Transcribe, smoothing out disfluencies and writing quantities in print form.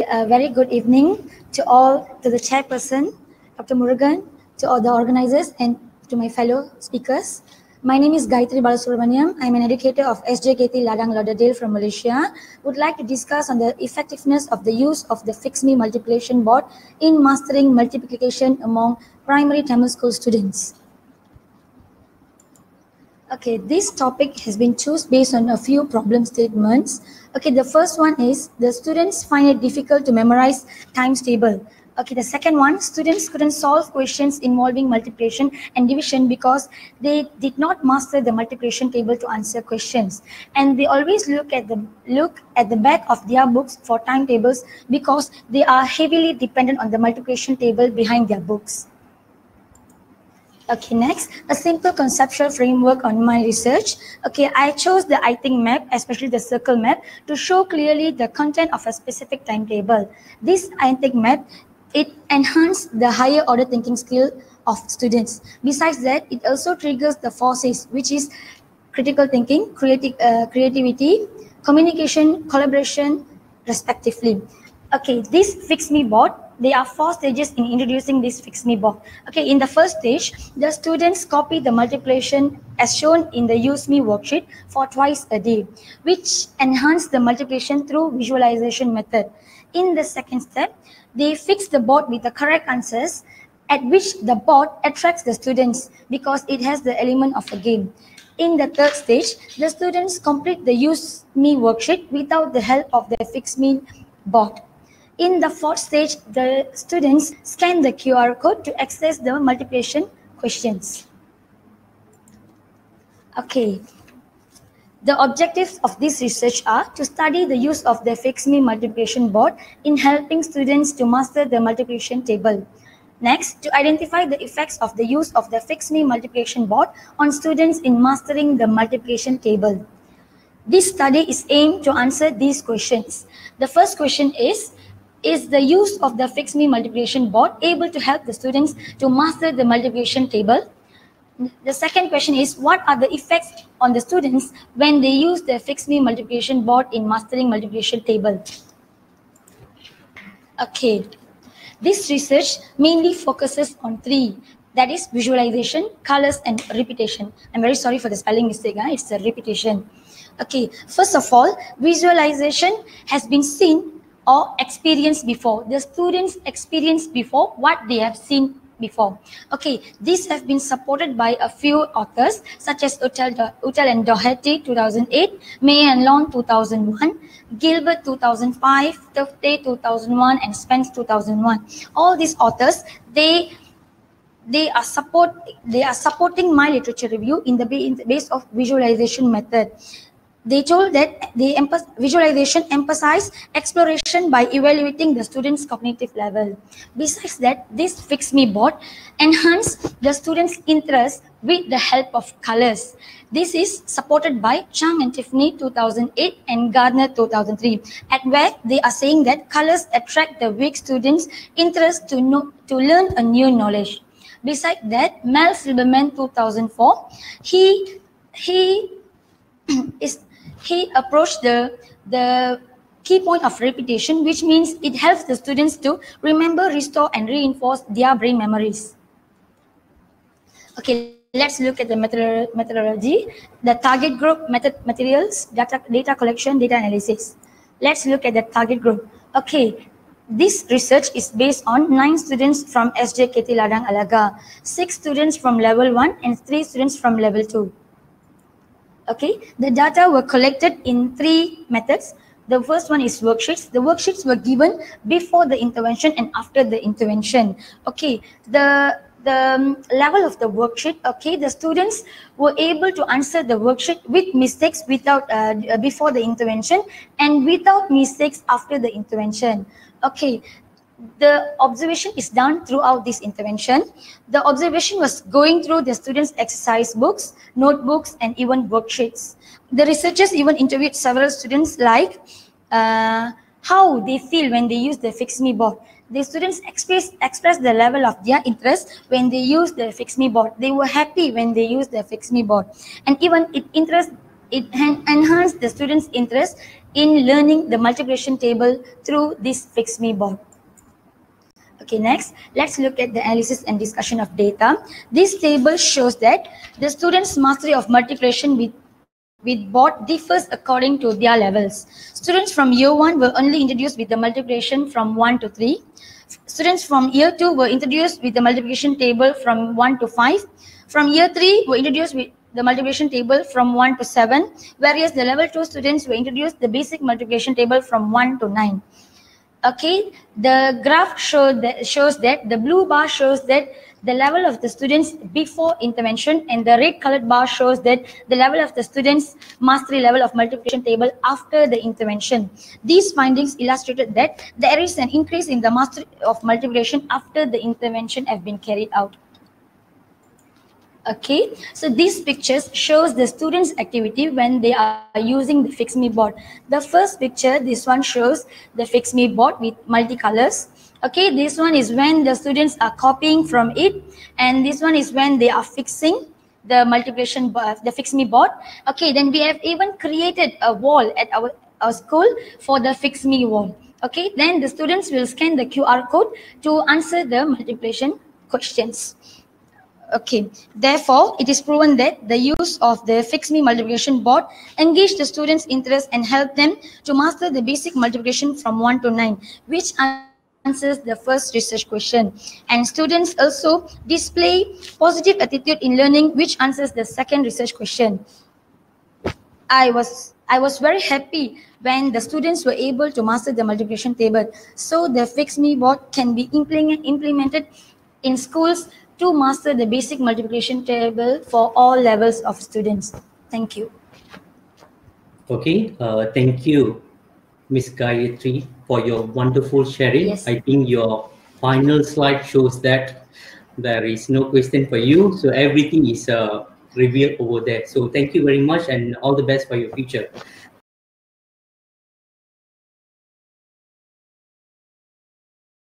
A very good evening to the chairperson, Dr. Murugan, to all the organizers, and to my fellow speakers. My name is Gayatri Balasubramaniam. I'm an educator of SJKT Ladang Lauderdale from Malaysia. Would like to discuss on the effectiveness of the use of the Fix-Me multiplication board in mastering multiplication among primary Tamil school students. Okay, this topic has been chosen based on a few problem statements. Okay, the first one is the students find it difficult to memorize times table. Okay, the second one, students couldn't solve questions involving multiplication and division because they did not master the multiplication table to answer questions. And they always look at the back of their books for timetables because they are heavily dependent on the multiplication table behind their books. Okay, next, a simple conceptual framework on my research. Okay, I chose the I think map, especially the circle map, to show clearly the content of a specific timetable. This I think map, it enhances the higher order thinking skill of students. Besides that, it also triggers the forces, which is critical thinking, creativity, communication, collaboration, respectively. Okay, this Fix-Me board, there are 4 stages in introducing this Fix-Me board. Okay, in the first stage, the students copy the multiplication as shown in the Use Me worksheet for twice a day, which enhance the multiplication through visualization method. In the second step, they fix the board with the correct answers, at which the board attracts the students because it has the element of a game. In the third stage, the students complete the Use Me worksheet without the help of the Fix-Me board. In the fourth stage, the students scan the QR code to access the multiplication questions. Okay. The objectives of this research are to study the use of the Fix-Me multiplication board in helping students to master the multiplication table. Next, to identify the effects of the use of the Fix-Me multiplication board on students in mastering the multiplication table. This study is aimed to answer these questions. The first question is the use of the Fix-Me multiplication board able to help the students to master the multiplication table? The second question is, what are the effects on the students when they use the Fix-Me multiplication board in mastering multiplication table? Okay, this research mainly focuses on 3, that is visualization, colors, and repetition. I'm very sorry for the spelling mistake, it's a repetition. Okay, first of all, visualization has been seen or experienced before. The students experienced before what they have seen before. Okay, these have been supported by a few authors such as Uttal and Doherty 2008, May and Long 2001, Gilbert 2005, Tufte 2001, and Spence 2001. All these authors, they are supporting my literature review in the base of visualization method. They told that visualization emphasizes exploration by evaluating the student's cognitive level. Besides that, this Fix-Me board enhances the student's interest with the help of colors. This is supported by Chang and Tiffany 2008 and Gardner 2003, at where they are saying that colors attract the weak students' interest to learn a new knowledge. Besides that, Mel Silberman 2004, he approached the key point of repetition, which means it helps the students to remember, restore, and reinforce their brain memories. Okay, let's look at the methodology, the target group, materials, data collection, data analysis. Let's look at the target group. Okay, this research is based on 9 students from SJKT Ladang Alaga, 6 students from level 1 and 3 students from level 2. Okay, the data were collected in 3 methods. The first one is worksheets. The worksheets were given before the intervention and after the intervention. Okay, the level of the worksheet, okay, the students were able to answer the worksheet with mistakes without before the intervention and without mistakes after the intervention. Okay, the observation is done throughout this intervention. The observation was going through the students' exercise books, notebooks, and even worksheets. The researchers even interviewed several students like how they feel when they use the Fix-Me board. The students express the level of their interest when they use the Fix-Me board. They were happy when they used the Fix-Me board. And even it enhanced the students' interest in learning the multiplication table through this FixMe board. Okay, next, let's look at the analysis and discussion of data. This table shows that the students' mastery of multiplication with board differs according to their levels. Students from year 1 were only introduced with the multiplication from 1 to 3. Students from year 2 were introduced with the multiplication table from 1 to 5. From year 3 were introduced with the multiplication table from 1 to 7, whereas the level 2 students were introduced the basic multiplication table from 1 to 9. Okay, the graph shows that the blue bar shows that the level of the students before intervention, and the red colored bar shows that the level of the students mastery level of multiplication table after the intervention. These findings illustrated that there is an increase in the mastery of multiplication after the intervention have been carried out. Okay, so these pictures shows the students' activity when they are using the FixMe board. The first picture, this one shows the FixMe board with multicolors. Okay, this one is when the students are copying from it, and this one is when they are fixing the multiplication, the FixMe board. Okay, then we have even created a wall at our school for the FixMe wall. Okay, then the students will scan the QR code to answer the multiplication questions. Okay, therefore, it is proven that the use of the FixMe multiplication board engaged the students' interest and helped them to master the basic multiplication from 1 to 9, which answers the first research question. And students also display positive attitude in learning, which answers the second research question. I was very happy when the students were able to master the multiplication table. So the FixMe board can be implemented in schools to master the basic multiplication table for all levels of students. Thank you. Okay, thank you, Ms. Gayatri, for your wonderful sharing. Yes. I think your final slide shows that there is no question for you, so everything is revealed over there. So thank you very much and all the best for your future.